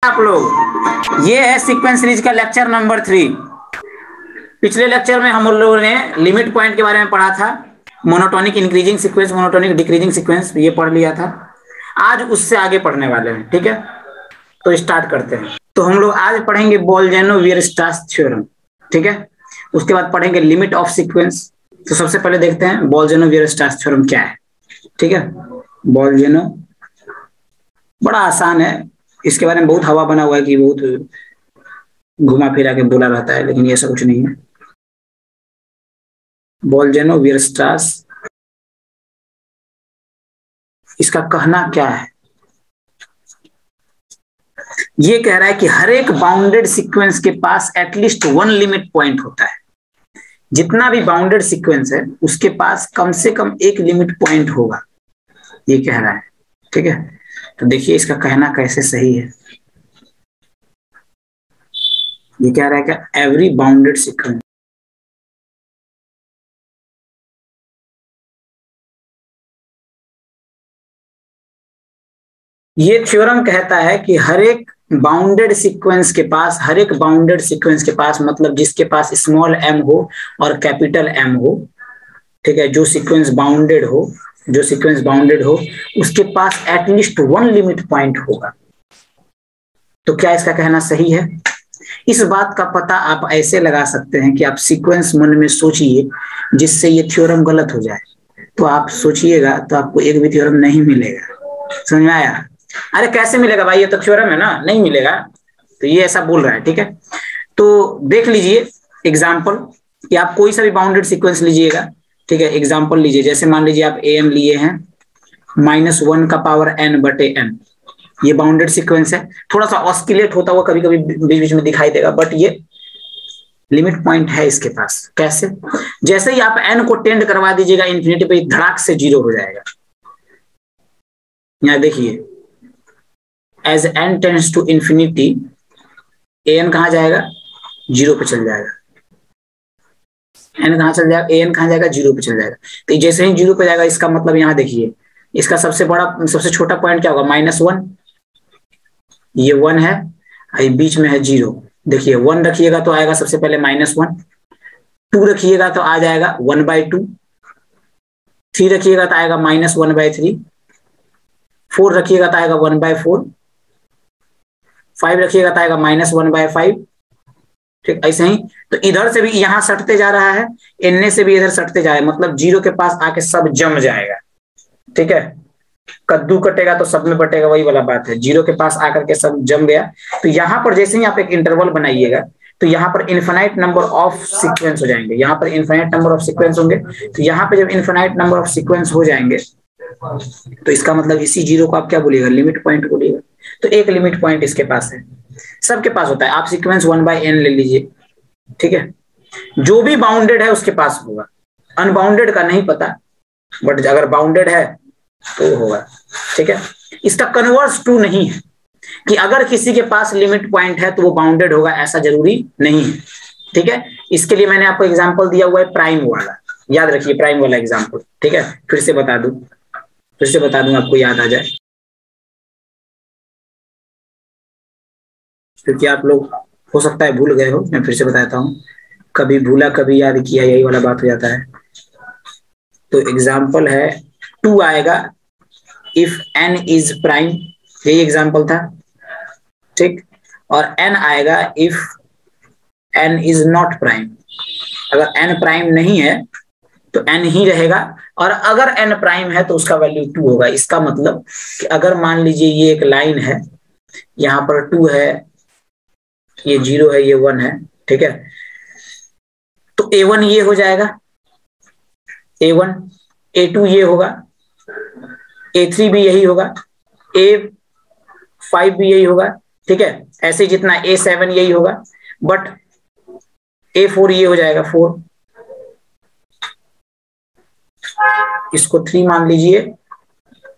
आप लोग, ये है सीक्वेंस सीरीज का लेक्चर नंबर 3। पिछले लेक्चर में हम लोगों ने लिमिट पॉइंट के बारे में पढ़ा था, monotonic increasing sequence, monotonic decreasing sequence, ये पढ़ लिया था। आज उससे आगे पढ़ने वाले हैं, ठीक है। तो स्टार्ट करते हैं। तो हम लोग आज पढ़ेंगे बोल्जेनो-वीयरस्ट्रास थ्योरम, ठीक है। उसके बाद पढ़ेंगे लिमिट ऑफ सीक्वेंस। तो सबसे पहले देखते हैं बोल्जेनो-वीयरस्ट्रास थ्योरम क्या है, ठीक है। बोल्जेनो बड़ा आसान है, इसके बारे में बहुत हवा बना हुआ है कि बहुत घुमा फिरा के बोला रहता है, लेकिन ये ऐसा कुछ नहीं है। बोल्जेनो-वीयरस्ट्रास, इसका कहना क्या है? ये कह रहा है कि हर एक बाउंडेड सीक्वेंस के पास एटलीस्ट वन लिमिट पॉइंट होता है। जितना भी बाउंडेड सीक्वेंस है उसके पास कम से कम एक लिमिट पॉइंट होगा, ये कह रहा है, ठीक है। तो देखिए इसका कहना कैसे सही है। ये कह रहा है कि एवरी बाउंडेड सीक्वेंस, ये थ्योरम कहता है कि हर एक बाउंडेड सीक्वेंस के पास, हर एक बाउंडेड सीक्वेंस के पास मतलब जिसके पास स्मॉल m हो और कैपिटल M हो, ठीक है, जो सीक्वेंस बाउंडेड हो, जो सीक्वेंस बाउंडेड हो उसके पास एटलीस्ट वन लिमिट पॉइंट होगा। तो क्या इसका कहना सही है? इस बात का पता आप ऐसे लगा सकते हैं कि आप सीक्वेंस मन में सोचिए जिससे ये थ्योरम गलत हो जाए। तो आप सोचिएगा तो आपको एक भी थ्योरम नहीं मिलेगा। समझ में आया? अरे कैसे मिलेगा भाई, ये तो थ्योरम है ना, नहीं मिलेगा। तो ये ऐसा बोल रहा है, ठीक है। तो देख लीजिए एग्जाम्पल कि आप कोई सा भी बाउंडेड सीक्वेंस लीजिएगा, ठीक है। एग्जाम्पल लीजिए, जैसे मान लीजिए आप am लिए हैं -1 का पावर n बटे n, ये बाउंडेड सीक्वेंस है। थोड़ा सा ऑस्किलेट होता हुआ कभी कभी बीच बीच में दिखाई देगा, बट ये लिमिट पॉइंट है इसके पास। कैसे? जैसे ही आप n को टेंड करवा दीजिएगा इंफिनिटी पे, धड़ाक से 0 हो जाएगा। यहाँ देखिए, as n tends to infinity, an कहाँ जाएगा? 0 पे चल जाएगा। n कहाँ चल जाएगा? an कहाँ जाएगा? 0 पे चल जाएगा। तो जैसे ही 0 पे जाएगा, इसका मतलब यहाँ देखिए, इसका सबसे बड़ा, सबसे छोटा पॉइंट क्या होगा? -1, ये 1 है, बीच में है 0। देखिए 1 रखिएगा तो आएगा सबसे पहले -1, 2 रखिएगा तो आ जाएगा 1/2, 3 रखिएगा तो आएगा -1/3, 4 रखिएगा तो आएगा 1/4, 5 रखिएगा तो आएगा -1/5, ठीक। ऐसे ही तो इधर से भी यहाँ सटते जा रहा है, n से भी इधर सटते जा रहा है, मतलब 0 के पास आके सब जम जाएगा, ठीक है। कद्दू कटेगा तो सब में बटेगा, वही वाला बात है। 0 के पास आकर के सब जम गया। तो यहाँ पर जैसे ही आप एक इंटरवल बनाइएगा तो यहाँ पर इनफाइनाइट नंबर ऑफ सीक्वेंस हो जाएंगे, यहाँ पर इनफाइनाइट नंबर ऑफ सीक्वेंस होंगे। तो यहाँ पे जब इनफाइनाइट नंबर ऑफ सीक्वेंस हो जाएंगे तो इसका मतलब इसी 0 को आप क्या बोलिएगा? लिमिट पॉइंट बोलिएगा। तो एक लिमिट पॉइंट इसके पास है, सबके पास होता है। आप सीक्वेंस 1/n ले लीजिए, ठीक है। जो भी बाउंडेड है उसके पास होगा, अनबाउंडेड का नहीं पता, बट अगर बाउंडेड है तो होगा, ठीक है। इसका कन्वर्स टू नहीं है कि अगर किसी के पास लिमिट पॉइंट है तो वो बाउंडेड होगा, ऐसा जरूरी नहीं है, ठीक है। इसके लिए मैंने आपको एग्जांपल दिया हुआ है प्राइम वाला, याद रखिए प्राइम वाला एग्जांपल, ठीक है। फिर से बता दूं आपको याद आ जाए, क्योंकि आप लोग हो सकता है भूल गए हो। मैं फिर से बताता हूँ, कभी भूला कभी याद किया, यही वाला बात हो जाता है। तो एग्जांपल है 2 आएगा इफ n इज प्राइम, यही एग्जांपल था, ठीक। और n आएगा if n is not prime. अगर n प्राइम नहीं है तो n ही रहेगा, और अगर n प्राइम है तो उसका वैल्यू 2 होगा। इसका मतलब कि अगर मान लीजिए ये एक लाइन है, यहाँ पर 2 है, ये 0 है, ये 1 है, ठीक है। तो a1 ये हो जाएगा, a1, a2 ये होगा, a3 भी यही होगा, a5 भी यही होगा, ठीक है। ऐसे जितना a7 यही होगा, बट a4 ये हो जाएगा 4, इसको 3 मान लीजिए,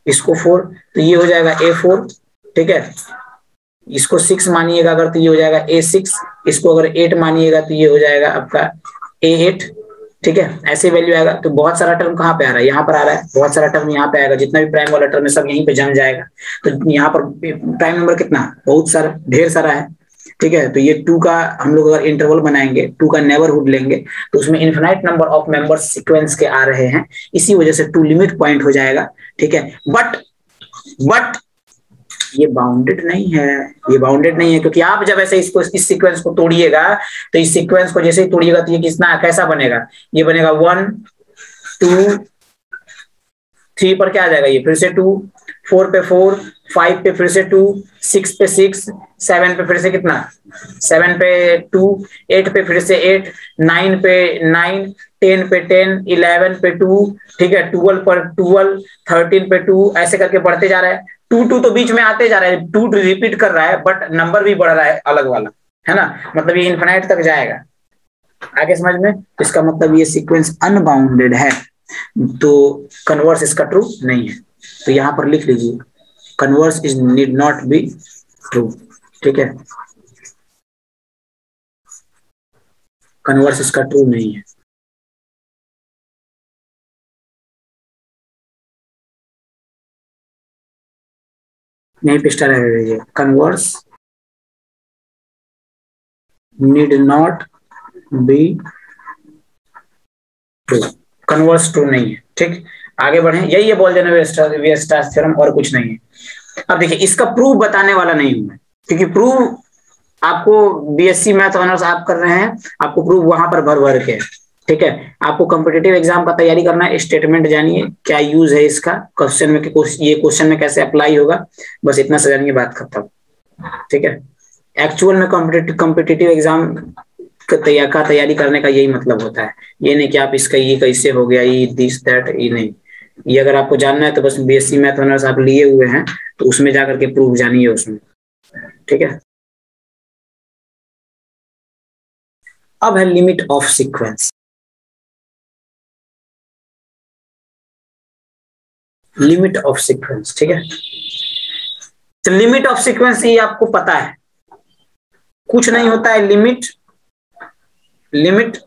इसको 4, तो ये हो जाएगा a4, ठीक है। इसको 6 मानिएगा अगर तो ये हो जाएगा a6, इसको अगर 8 मानिएगा तो ये हो जाएगा आपका a8, ठीक है, ऐसे वैल्यू आएगा। तो बहुत सारा टर्म कहाँ पे आ रहा है, यहाँ पर आ रहा है, बहुत सारा टर्म यहाँ पे आएगा, जितना भी प्राइम वाला टर्म है सब यहीं पे जम जाएगा। तो यहाँ पर प्राइम नंबर कितना, बहुत सारा, ढेर सारा है। ठीक है, तो ये 2 का हम लोग अगर इंटरवल बनाएंगे, 2 का नेबरहुड लेंगे, तो उसमें infinite number of members sequence के आ रहे हैं, इसी वजह से 2 लिमिट पॉइंट हो जाएगा। ठीक है, बट ये बाउंडेड नहीं है, ये बाउंडेड नहीं है, क्योंकि आप जब ऐसे इसको इस सीक्वेंस को तोड़िएगा, तो इस सीक्वेंस को जैसे ही तोड़िएगा तो ये कितना कैसा बनेगा, ये बनेगा 1 2 3 पर क्या आ जाएगा, ये फिर से 2, 4 पे 4, 5 पे फिर से 2, 6 पे 6, 7 पे फिर से कितना 7 पे 2, 8 पे फिर से 8, 9 पे 9, 10 पे 10, 11 पे 2, ठीक है, 12 पर 12, 13 पे 2, ऐसे करके बढ़ते जा रहा है। 2 तो बीच में आते जा रहा है, 2 रिपीट कर रहा है, बट नंबर भी बढ़ रहा है अलग वाला, है ना, मतलब ये इन्फिनाइट तक जाएगा। आगे समझ में, इसका मतलब ये सीक्वेंस अनबाउंडेड है, तो कन्वर्स इसका ट्रू नहीं है। तो यहां पर लिख लीजिए, converse is need not be true. ठीक है, कन्वर्स इसका ट्रू नहीं है। नहीं पिस्टा रहेगा, converse need not be true, converse true नहीं है। ठीक, आगे बढ़े, यही है बोल्जन-वीयरस्ट्रास थ्योरम, और कुछ नहीं है। अब देखिए, इसका प्रूफ बताने वाला नहीं हूं मैं, क्योंकि प्रूफ आपको बीएससी मैथ ऑनर्स आप कर रहे हैं, आपको प्रूफ वहां पर भर भर के, ठीक है, आपको कॉम्पिटिटिव एग्जाम का तैयारी करना है, स्टेटमेंट जानिए क्या यूज है इसका क्वेश्चन में, ये क्वेश्चन में कैसे अप्लाई होगा, बस इतना से जानिए, बात खत्म। ठीक है, एक्चुअल में कॉम्पिटिटिव एग्जाम का तैयारी करने का यही मतलब होता है, ये नहीं कि आप इसका ये कैसे हो गया, ये दिस दैट, ये नहीं। ये अगर आपको जानना है तो बस बीएससी मैथ ऑनर्स आप लिए हुए हैं तो उसमें जाकर के प्रूफ जानिए उसमें। ठीक है, अब है limit of sequence. Limit of sequence, ठीक है, तो लिमिट ऑफ सीक्वेंस ये आपको पता है, कुछ नहीं होता है, लिमिट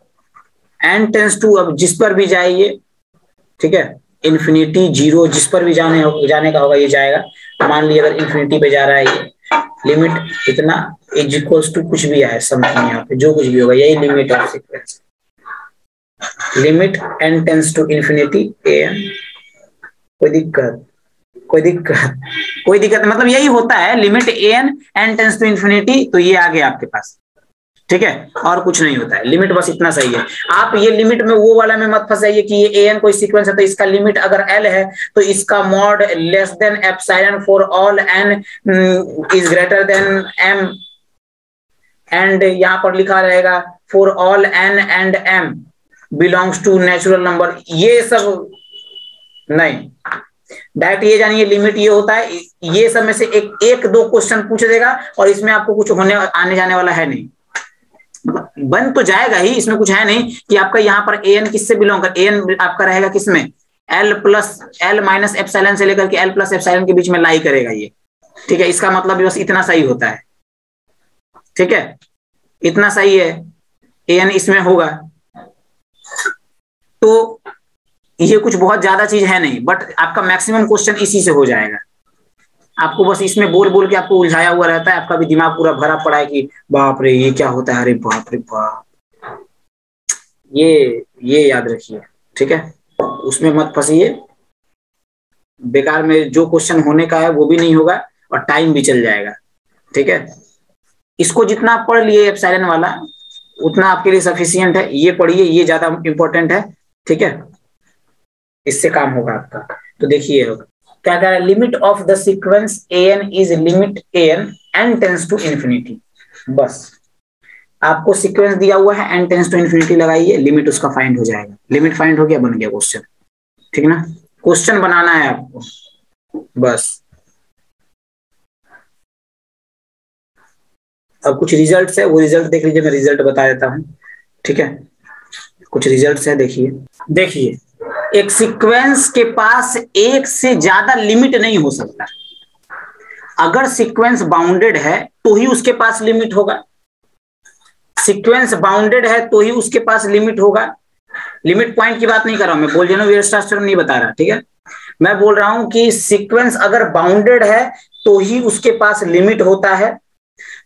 एन टेंस टू, अब जिस पर भी जाइए, ठीक है, इन्फिनिटी, जीरो, जिस पर भी जाने का होगा ये जाएगा। मान लीजिए अगर इन्फिनिटी पे जा रहा है ये, लिमिट इतना इज इक्वल्स टू कुछ भी आए समथिंग, यहाँ पे जो कुछ भी होगा यही limit of sequence. Limit n tends to infinity n, कोई दिक्कत मतलब यही होता है, limit n tends to infinity, तो ये आ गया आपके पास। ठीक है, और कुछ नहीं होता है, लिमिट बस इतना सही है। आप ये लिमिट में वो वाला में मत फंसाइए कि ये एन कोई सीक्वेंस है तो इसका लिमिट अगर एल है तो इसका mod less than epsilon for all n is greater than M, and यहां पर लिखा रहेगा for all n and M belongs to natural number, ये सब नहीं। डायरेक्ट ये जानिए लिमिट ये होता है, ये सब में से एक दो क्वेश्चन पूछ देगा और इसमें आपको कुछ आने जाने वाला है नहीं, बन तो जाएगा ही, इसमें कुछ है नहीं कि आपका यहाँ पर एन किससे बिलोंग कर, एन आपका रहेगा किसमें, एल माइनस एप्सिलॉन से लेकर के एल प्लस एप्सिलॉन के बीच में लाई करेगा ये। ठीक है, इसका मतलब बस इतना सही होता है। ठीक है, इतना सही है, एन इसमें होगा, तो ये कुछ बहुत ज्यादा चीज है नहीं, बट आपका मैक्सिमम क्वेश्चन इसी से हो जाएगा। आपको बस इसमें बोल बोल के आपको उलझाया हुआ रहता है, आपका भी दिमाग पूरा भरा पड़ा है कि बाप रे ये क्या होता है, अरे बाप रे बाप, ये याद रखिए। ठीक है, उसमें मत फंसिए, बेकार में जो क्वेश्चन होने का है वो भी नहीं होगा और टाइम भी चल जाएगा। ठीक है, इसको जितना पढ़ लिए एप्सिलॉन वाला उतना आपके लिए सफिशिएंट है, ये पढ़िए, ये ज्यादा इंपॉर्टेंट है। ठीक है, इससे काम होगा आपका। तो देखिए क्या कह रहा है, limit of the sequence n is limit n tends to infinity. बस आपको सीक्वेंस दिया हुआ है, एन टेंस टू इन्फिनिटी लगाइए, लिमिट उसका फाइंड हो जाएगा। लिमिट फाइंड हो गया, बन गया क्वेश्चन। ठीक है ना, क्वेश्चन बनाना है आपको बस। अब कुछ रिजल्ट्स है, वो रिजल्ट देख लीजिए, मैं रिजल्ट बता देता हूं। ठीक है, कुछ रिजल्ट्स है, देखिए एक सीक्वेंस के पास एक से ज्यादा लिमिट नहीं हो सकता। अगर सीक्वेंस बाउंडेड है तो ही उसके पास लिमिट होगा, सीक्वेंस बाउंडेड है तो ही उसके पास लिमिट होगा। लिमिट पॉइंट की बात नहीं कर रहा हूं मैं, बोलजेनो स्ट्रक्चर नहीं बता रहा, ठीक है। मैं बोल रहा हूं कि सीक्वेंस अगर बाउंडेड है तो ही उसके पास लिमिट होता है।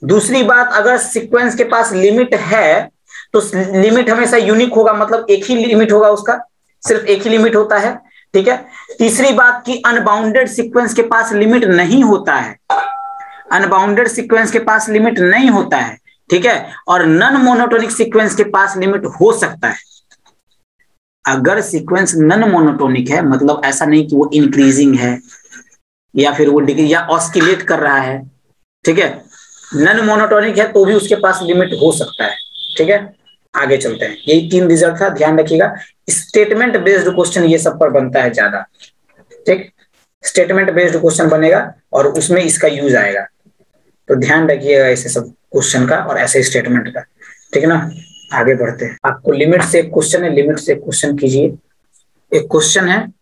दूसरी बात, अगर सीक्वेंस के पास लिमिट है तो लिमिट हमेशा यूनिक होगा, मतलब एक ही लिमिट होगा उसका, सिर्फ एक ही लिमिट होता है, ठीक है। तीसरी बात कि अनबाउंडेड सीक्वेंस के पास लिमिट नहीं होता है, अनबाउंडेड सीक्वेंस के पास लिमिट नहीं होता है, ठीक है। और नॉन मोनोटोनिक सीक्वेंस के पास लिमिट हो सकता है। अगर सीक्वेंस नॉन मोनोटोनिक है, मतलब ऐसा नहीं कि वो इंक्रीजिंग है या फिर वो डिक्रीज या ऑस्किलेट कर रहा है, ठीक है, नॉन मोनोटोनिक है तो भी उसके पास लिमिट हो सकता है, ठीक है। आगे चलते हैं, यही 3 रिजल्ट था, ध्यान रखिएगा। स्टेटमेंट बेस्ड क्वेश्चन ये सब पर बनता है ज्यादा, ठीक। स्टेटमेंट बेस्ड क्वेश्चन बनेगा और उसमें इसका यूज आएगा, तो ध्यान रखिएगा ऐसे सब क्वेश्चन का और ऐसे स्टेटमेंट का, ठीक है ना। आगे बढ़ते हैं, आपको लिमिट से एक क्वेश्चन है, लिमिट से क्वेश्चन कीजिए। एक क्वेश्चन है,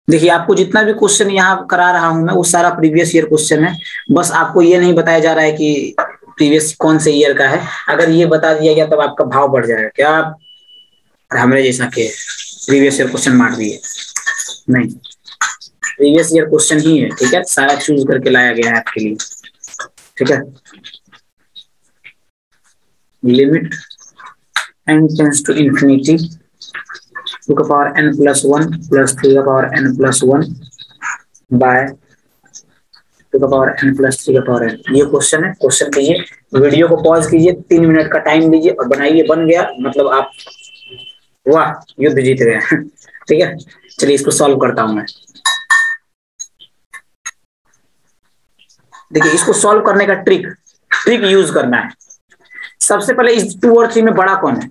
देखिए आपको जितना भी क्वेश्चन यहाँ करा रहा हूं मैं वो सारा प्रीवियस ईयर क्वेश्चन है, बस आपको ये नहीं बताया जा रहा है कि प्रीवियस कौन से ईयर का है। अगर ये बता दिया गया तब आपका भाव बढ़ जाएगा, क्या आप हमारे जैसा के प्रीवियस ईयर क्वेश्चन मार दिए, नहीं, प्रीवियस ईयर क्वेश्चन ही है, ठीक है, सारा चूज करके लाया गया है आपके लिए, ठीक है। Limit n tends to infinity 2 का पावर n प्लस 1 प्लस 3 का पावर n प्लस 1 बाय 2 का पावर n प्लस 3 का पावर n। ये क्वेश्चन है, क्वेश्चन कीजिए, वीडियो को पॉज कीजिए, 3 मिनट का टाइम लीजिए और बनाइए। बन गया मतलब आप वाह युद्ध जीत गए, ठीक है। चलिए इसको सॉल्व करता हूं मैं। देखिए इसको सॉल्व करने का ट्रिक यूज करना है। सबसे पहले इस 2 और 3 में बड़ा कौन है,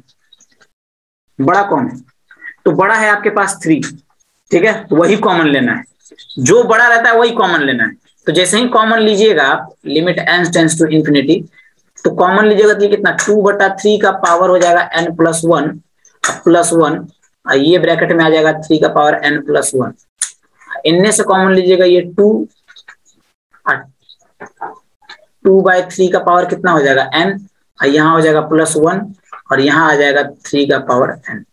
बड़ा कौन है, तो बड़ा है आपके पास 3, ठीक है, तो वही कॉमन लेना है, जो बड़ा रहता है वही कॉमन लेना है। तो जैसे ही कॉमन लीजिएगा आप, limit n tends to infinity, तो कॉमन लीजिएगा तो ये कितना 2/3 का पावर हो जाएगा n प्लस 1 प्लस 1, ये ब्रैकेट में आ जाएगा 3 का पावर n प्लस 1। इनमें से कॉमन लीजिएगा ये 2/3 का पावर कितना हो जाएगा n, यहाँ हो जाएगा प्लस 1 और यहाँ आ जाएगा 3 का पावर n।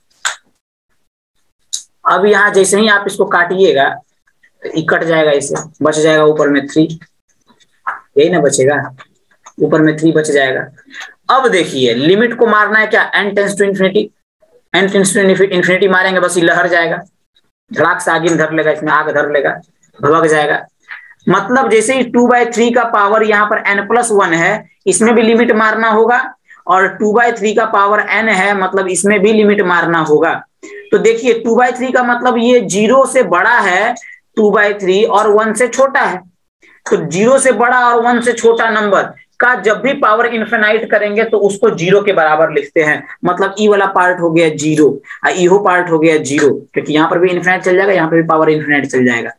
अब यहाँ जैसे ही आप इसको काटिएगा तो कट जाएगा, इसे बच जाएगा ऊपर में 3, यही ना बचेगा, ऊपर में 3 बच जाएगा। अब देखिए लिमिट को मारना है क्या, n tends to infinity, n tends to infinity मारेंगे बस ये लहर जाएगा, धड़ाक से आगे धर लेगा, इसमें आग धर लेगा, भग जाएगा। मतलब जैसे ही 2/3 का पावर यहाँ पर n प्लस 1 है, इसमें भी लिमिट मारना होगा, और 2/3 का पावर n है, मतलब इसमें भी लिमिट मारना होगा। तो देखिए 2/3 का मतलब ये 0 से बड़ा है 2/3 और 1 से छोटा है, तो 0 से बड़ा और 1 से छोटा नंबर का जब भी पावर इन्फिनाइट करेंगे तो उसको 0 के बराबर लिखते हैं। मतलब ई वाला पार्ट हो गया 0 और इहो पार्ट हो गया 0, क्योंकि यहाँ पर भी इन्फिनाइट चल जाएगा, यहाँ पर भी पावर इन्फिनाइट चल जाएगा,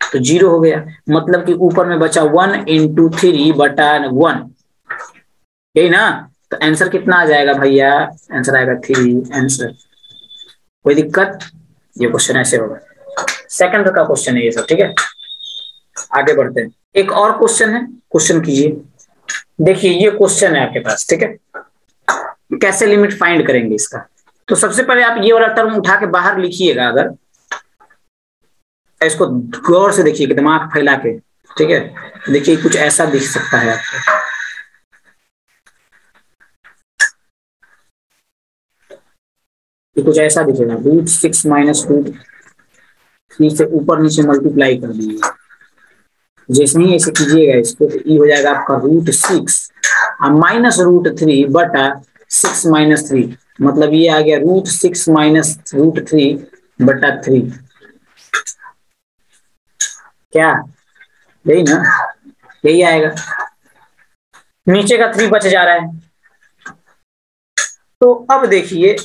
तो 0 हो गया। मतलब कि ऊपर में बचा 1 × 3/1, यही ना। तो आंसर कितना आ जाएगा भैया, आंसर आएगा 3 आंसर। कोई दिक्कत, ये क्वेश्चन ऐसे होगा, सेकंड का क्वेश्चन है ये सब, ठीक है। आगे बढ़ते हैं, एक और क्वेश्चन है, क्वेश्चन कीजिए। देखिए ये क्वेश्चन है आपके पास, ठीक है, कैसे लिमिट फाइंड करेंगे इसका। तो सबसे पहले आप ये वाला टर्म उठा के बाहर लिखिएगा, अगर इसको गौर से देखिए, दिमाग फैला के, ठीक है। देखिए कुछ ऐसा दिख सकता है आपको, कुछ ऐसा दिखेगा, √6 माइनस √3 से ऊपर नीचे मल्टीप्लाई कर दीजिए। जैसे ही ऐसे कीजिएगा इसको तो ये हो जाएगा आपका √6 माइनस √3/6 माइनस 3, मतलब ये आ गया √6 माइनस √3/3, क्या यही ना, यही आएगा। नीचे का 3 बच जा रहा है। तो अब देखिए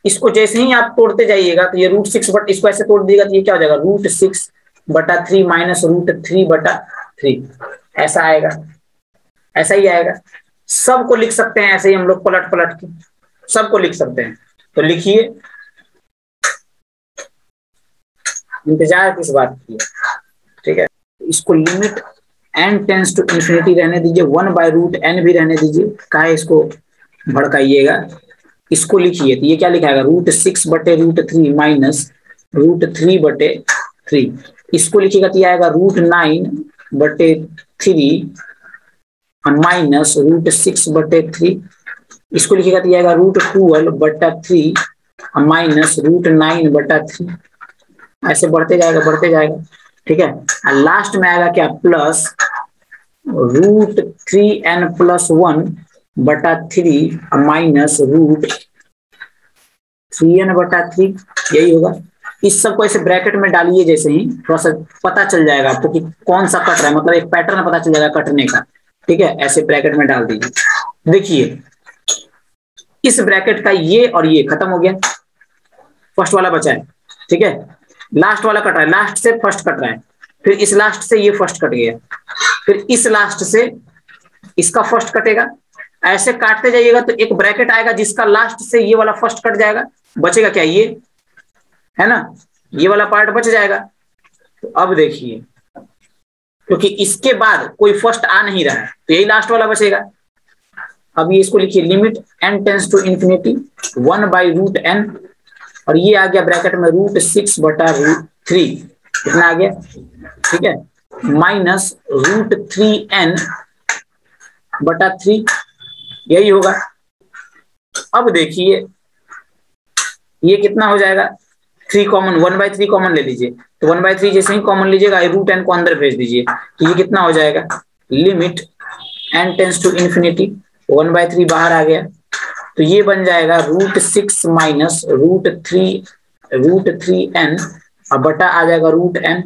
इसको जैसे ही आप तोड़ते जाइएगा तो ये √6 बट इसको ऐसे तोड़ दिएगा तो ये क्या हो जाएगा √6/3 माइनस √3/3, ऐसा आएगा, ऐसा ही आएगा। सबको लिख सकते हैं ऐसे ही हम लोग पलट पलट के सबको लिख सकते हैं। तो लिखिए, इंतजार किस बात की, ठीक है। इसको limit n tends to infinity रहने दीजिए, 1/√n भी रहने दीजिए, काहे इसको भड़काइएगा। इसको लिखिए तो ये क्या लिखाएगा, √6/√3 माइनस √3/3। इसको लिखिएगा तो ये आएगा √9/3 माइनस √6/3। इसको लिखिएगा तो ये आएगा √12/3 माइनस √9/3। ऐसे बढ़ते जाएगा, ठीक है। लास्ट में आएगा क्या, प्लस √3n+1/3 माइनस √3n/3, यही होगा। इस सबको ऐसे ब्रैकेट में डालिए, जैसे ही थोड़ा सा पता चल जाएगा आपको कि कौन सा कट रहा है, मतलब एक पैटर्न पता चल जाएगा कटने का, ठीक है। ऐसे ब्रैकेट में डाल दीजिए। देखिए इस ब्रैकेट का ये और ये खत्म हो गया, फर्स्ट वाला बचा है, ठीक है। लास्ट वाला कट रहा है, लास्ट से फर्स्ट कट रहा है, फिर इस लास्ट से ये फर्स्ट कट गया, फिर इस लास्ट से इसका फर्स्ट कटेगा। ऐसे काटते जाइएगा तो एक ब्रैकेट आएगा जिसका लास्ट से ये वाला फर्स्ट कट जाएगा, बचेगा क्या, ये है ना, ये वाला पार्ट बच जाएगा। तो अब देखिए, क्योंकि इसके बाद कोई फर्स्ट आ नहीं रहा है तो यही लास्ट वाला बचेगा। अब ये इसको लिखिए, limit n tends to infinity 1/√n, और ये आ गया ब्रैकेट में √6/√3, कितना आ गया, ठीक है, माइनस √3n/3, यही होगा। अब देखिए ये कितना हो जाएगा, 3 कॉमन, 1/3 कॉमन ले लीजिए, तो 1/3 जैसे ही कॉमन लीजिएगा √n को अंदर भेज दीजिए, तो ये कितना हो जाएगा, limit n tends to infinity 1/3 बाहर आ गया, तो ये बन जाएगा √6 माइनस √3n, अब बटा आ जाएगा √n,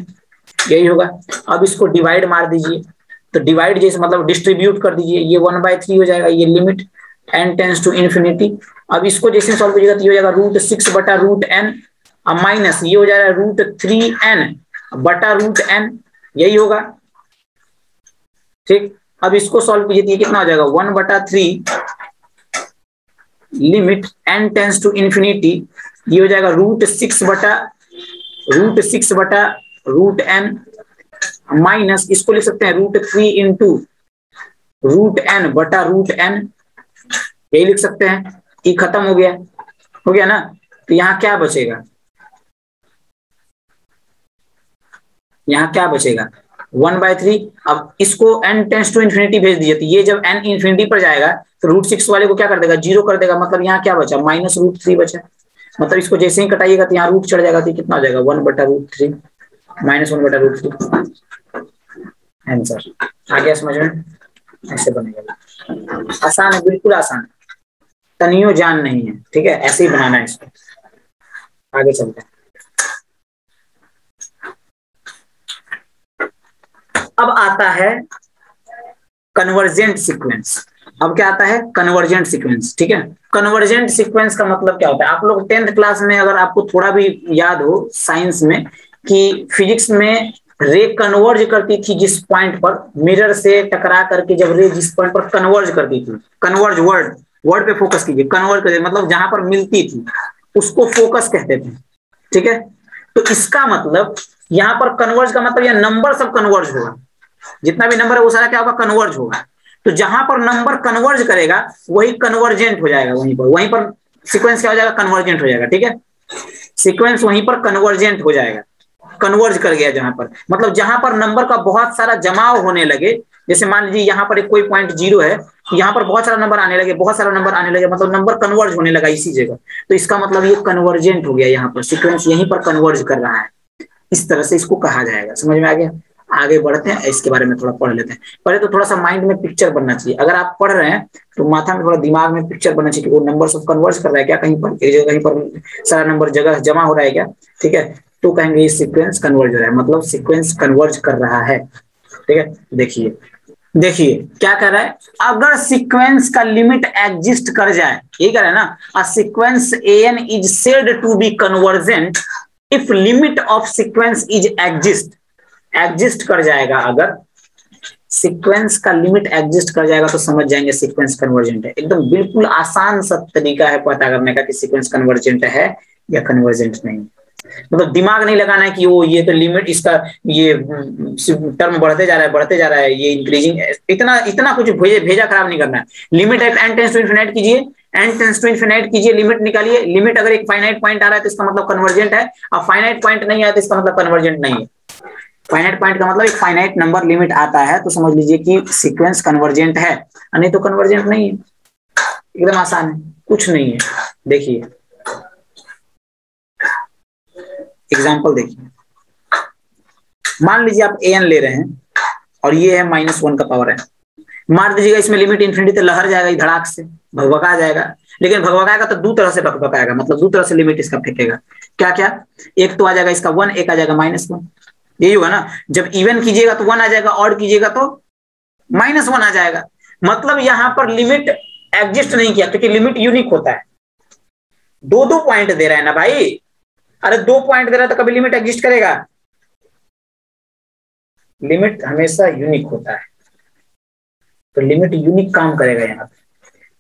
यही होगा। अब इसको डिवाइड मार दीजिए, तो डिवाइड जैसे मतलब डिस्ट्रीब्यूट कर दीजिए, ये 1/3 हो जाएगा, ये limit n tends to infinity. अब इसको जैसे सॉल्व कीजिएगा तो ये हो जाएगा √6/√n, अब माइनस ये हो जाएगा √3n/√n, यही होगा, ठीक। अब इसको सॉल्व कीजिए तो ये कितना हो जाएगा, 1/3 limit n tends to infinity, ये हो जाएगा √6/√n माइनस इसको लिख सकते हैं √3 × √n/√n, यही लिख सकते हैं। ये खत्म हो गया ना, तो यहाँ क्या बचेगा, यहाँ क्या बचेगा, 1/3। अब इसको n टेंस टू इंफिनिटी भेज दीजिए, तो ये जब n इंफिनिटी पर जाएगा तो √6 वाले को क्या कर देगा, 0 कर देगा, मतलब यहाँ क्या बचा, माइनस √3 बचा। मतलब इसको जैसे ही कटाइएगा तो यहाँ रूट चढ़ जाएगा, तो कितना हो जाएगा, 1/√3 माइनस 1/√3, आंसर आ गया समझ में। ऐसे बनेगा, आसान है, बिल्कुल आसान है, तनियो जान नहीं है, ठीक है, ऐसे ही बनाना है इसको। आगे चलते हैं। अब आता है कन्वर्जेंट सीक्वेंस। अब क्या आता है, कन्वर्जेंट सीक्वेंस, ठीक है। कन्वर्जेंट सीक्वेंस का मतलब क्या होता है, आप लोग 10th क्लास में अगर आपको थोड़ा भी याद हो साइंस में, कि फिजिक्स में रे कन्वर्ज करती थी जिस पॉइंट पर, मिरर से टकरा करके जब रे जिस पॉइंट पर कन्वर्ज करती थी, कन्वर्ज वर्ड पे फोकस कीजिए, कन्वर्ज करती मतलब जहां पर मिलती थी उसको फोकस कहते थे, ठीक है। तो इसका मतलब यहाँ पर कन्वर्ज का मतलब यह नंबर सब कन्वर्ज होगा, जितना भी नंबर है वो सारा क्या होगा, कन्वर्ज होगा। तो जहां पर नंबर कन्वर्ज करेगा वही कन्वर्जेंट हो जाएगा, वहीं पर सीक्वेंस क्या हो जाएगा, कन्वर्जेंट हो जाएगा, ठीक है। सीक्वेंस वहीं पर कन्वर्जेंट हो जाएगा, कन्वर्ज कर गया जहां पर, मतलब जहां पर नंबर का बहुत सारा जमाव होने लगे, जैसे मान लीजिए यहाँ पर एक कोई पॉइंट 0 है, यहाँ पर बहुत सारा नंबर आने लगे, बहुत सारा नंबर आने लगे, मतलब नंबर कन्वर्ज होने लगा इसी जगह, तो इसका मतलब ये कन्वर्जेंट हो गया, यहाँ पर सीक्वेंस यहीं पर कन्वर्ज कर रहा है, इस तरह से इसको कहा जाएगा। समझ में आ गया। आगे बढ़ते हैं, इसके बारे में थोड़ा पढ़ लेते हैं। पहले तो थोड़ा सा माइंड में पिक्चर बनना चाहिए, अगर आप पढ़ रहे हैं तो माथा में थोड़ा दिमाग में पिक्चर बनना चाहिए कि वो नंबर सब कन्वर्ज कर रहा है क्या, कहीं पर एक जगह कहीं पर सारा नंबर जगह जमा हो रहा है क्या, ठीक है। तो कहेंगे ये सीक्वेंस कन्वर्ज हो रहा है, मतलब सीक्वेंस कन्वर्ज कर रहा है, ठीक है। देखिए क्या कह रहा है, अगर सीक्वेंस का लिमिट एग्जिस्ट कर जाए, यही कह रहा है ना, a sequence an is said to be convergent if limit of sequence is exist कर जाएगा, अगर सीक्वेंस का लिमिट एग्जिस्ट कर जाएगा तो समझ जाएंगे सीक्वेंस कन्वर्जेंट है। एकदम बिल्कुल आसान सा तरीका है पता करने का कि सीक्वेंस कन्वर्जेंट है या कन्वर्जेंट नहीं, मतलब दिमाग नहीं लगाना है कि वो ये तो लिमिट इसका ये टर्म बढ़ते जा रहा है, ये इंक्रीजिंग, इतना कुछ भेजा खराब नहीं करना है। Limit at n tends to infinity कीजिए, n टेंड्स टू इनफिनाइट कीजिए, लिमिट निकालिए, लिमिट अगर एक फाइनाइट पॉइंट आ रहा है तो इसका मतलब कन्वर्जेंट है, और फाइनाइट पॉइंट नहीं आया तो इसका मतलब कन्वर्जेंट नहीं है। फाइनाइट पॉइंट का मतलब एक फाइनाइट नंबर लिमिट आता है तो समझ लीजिए कि सीक्वेंस कन्वर्जेंट है, नहीं तो कन्वर्जेंट नहीं है। एकदम आसान है, कुछ नहीं है। देखिए एग्जांपल देखिए, मान लीजिए आप an ले रहे हैं और ये है -1 का पावर है, मार दीजिएगा इसमें लिमिट इन्फिनिटी तो लहर जाएगा, धड़ाक से भगभगा जाएगा, लेकिन भगभगाएगा तो दो तरह से भगभगाएगा, मतलब दो तरह से लिमिट इसका फेंकेगा। क्या क्या? एक तो आ जाएगा इसका 1, एक आ जाएगा -1, यही होगा ना। जब इवन कीजिएगा तो 1 आ जाएगा, ऑड कीजिएगा तो -1 आ जाएगा। मतलब यहां पर लिमिट एग्जिस्ट नहीं किया, क्योंकि लिमिट यूनिक होता है। दो दो पॉइंट दे रहा है ना भाई, अरे 2 पॉइंट दे रहा है तो कभी लिमिट एग्जिस्ट करेगा? लिमिट हमेशा यूनिक होता है, तो लिमिट यूनिक काम करेगा यहाँ पे।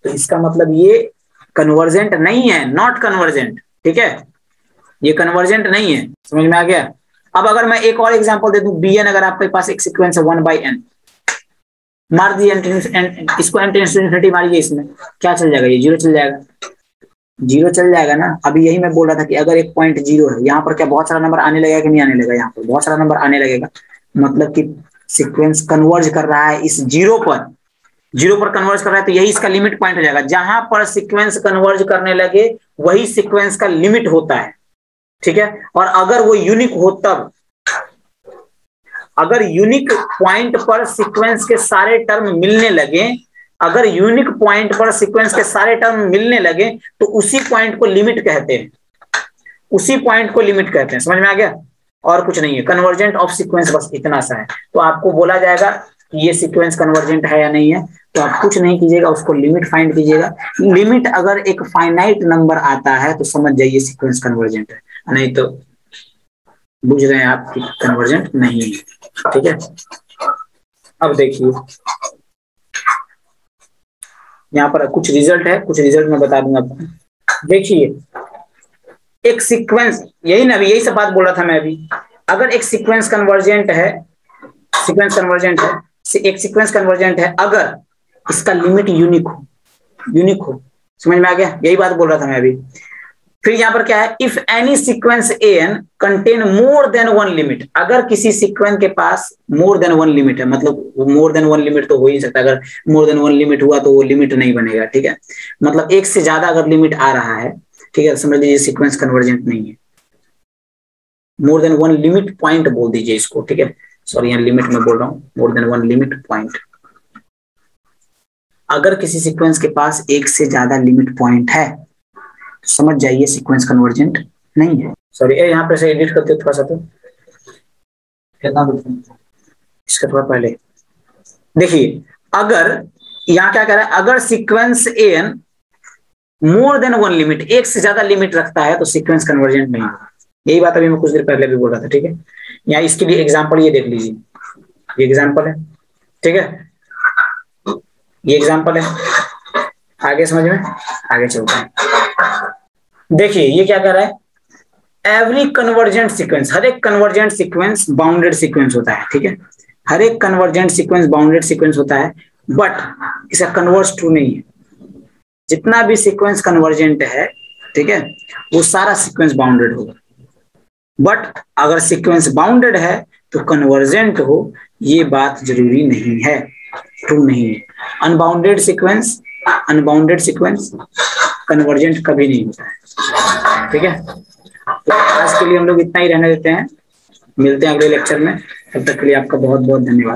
तो इसका मतलब ये कन्वर्जेंट नहीं है, नॉट कन्वर्जेंट, ठीक है, ये कन्वर्जेंट नहीं है। समझ में आ गया? अब अगर मैं एक और एग्जांपल दे दूं, bn अगर आपके पास एक सीक्वेंस है 1/n, मार दिए इसको n टेंड्स टू इनफिनिटी मारिए, इसमें क्या चल जाएगा? ये 0 चल जाएगा, 0 चल जाएगा ना। अभी यही मैं बोल रहा था कि अगर एक पॉइंट 0 है, यहाँ पर क्या बहुत सारा नंबर आने लगेगा कि नहीं आने लगेगा? यहाँ पर बहुत सारा नंबर आने लगेगा, मतलब कि सीक्वेंस कन्वर्ज कर रहा है इस 0 पर, 0 पर कन्वर्ज कर रहा है, तो यही इसका लिमिट पॉइंट हो जाएगा। जहां पर सीक्वेंस कन्वर्ज करने लगे वही सीक्वेंस का लिमिट होता है, ठीक है। और अगर वो यूनिक हो तब, अगर यूनिक पॉइंट पर सीक्वेंस के सारे टर्म मिलने लगे, अगर यूनिक पॉइंट पर सीक्वेंस के सारे टर्म मिलने लगे तो उसी पॉइंट को लिमिट कहते हैं, उसी पॉइंट को लिमिट कहते हैं। समझ में आ गया? और कुछ नहीं है, कन्वर्जेंट ऑफ सीक्वेंस बस इतना सा है। तो आपको बोला जाएगा कि ये सीक्वेंस कन्वर्जेंट है या नहीं है, तो आप कुछ नहीं कीजिएगा, उसको लिमिट फाइंड कीजिएगा। लिमिट अगर एक फाइनाइट नंबर आता है तो समझ जाइए सीक्वेंस कन्वर्जेंट है, नहीं तो बुझ रहे हैं आप कि कन्वर्जेंट नहीं है, ठीक है। अब देखिए यहाँ पर कुछ रिजल्ट है, कुछ रिजल्ट मैं बता दूंगा आपको। देखिए एक सीक्वेंस, यही ना, अभी यही सब बात बोल रहा था मैं अभी। अगर एक सीक्वेंस कन्वर्जेंट है, सीक्वेंस कन्वर्जेंट है, एक सीक्वेंस कन्वर्जेंट है अगर इसका लिमिट यूनिक हो, यूनिक हो। समझ में आ गया? यही बात बोल रहा था मैं अभी। फिर यहाँ पर क्या है, if any sequence an contain more than 1 limit, अगर किसी सीक्वेंस के पास मोर देन 1 लिमिट है, मतलब मोर देन 1 लिमिट तो हो ही सकता है, अगर मोर देन 1 लिमिट हुआ तो वो लिमिट नहीं बनेगा, ठीक है। मतलब एक से ज्यादा अगर लिमिट आ रहा है, ठीक है, समझ लीजिए सीक्वेंस कन्वर्जेंट नहीं है। मोर देन 1 लिमिट पॉइंट बोल दीजिए इसको, ठीक है, सॉरी यहाँ लिमिट में बोल रहा हूँ, मोर देन 1 लिमिट पॉइंट। अगर किसी सीक्वेंस के पास एक से ज्यादा लिमिट पॉइंट है तो समझ जाइए सीक्वेंस कन्वर्जेंट नहीं है। सॉरी यहाँ पे से एडिट करते थोड़ा सा, तो कितना इसका थोड़ा पहले देखिए, अगर यहाँ क्या कह रहा है, अगर sequence an more than 1 limit, एक से ज्यादा लिमिट रखता है तो सीक्वेंस कन्वर्जेंट नहीं है। यही बात अभी मैं कुछ देर पहले भी बोल रहा था, ठीक है। यहाँ इसके लिए एग्जांपल ये देख लीजिए, ये एग्जांपल है, ठीक है, ये एग्जांपल है। आगे समझ में, आगे चलते हैं। देखिए ये क्या कह रहा है, एवरी कन्वर्जेंट सीक्वेंस, हर एक कन्वर्जेंट सीक्वेंस बाउंडेड सीक्वेंस होता है, ठीक है, हर एक कन्वर्जेंट सीक्वेंस बाउंडेड सीक्वेंस होता है, बट इसका कन्वर्स ट्रू नहीं है। जितना भी सीक्वेंस कन्वर्जेंट है, ठीक है, वो सारा सीक्वेंस बाउंडेड होगा, बट अगर सीक्वेंस बाउंडेड है तो कन्वर्जेंट हो, ये बात जरूरी नहीं है, ट्रू नहीं है। Unbounded sequence, unbounded sequence convergent कभी नहीं होता है, ठीक है। तो आज के लिए हम लोग इतना ही रहने देते हैं, मिलते हैं अगले लेक्चर में। तब तक के लिए आपका बहुत बहुत धन्यवाद।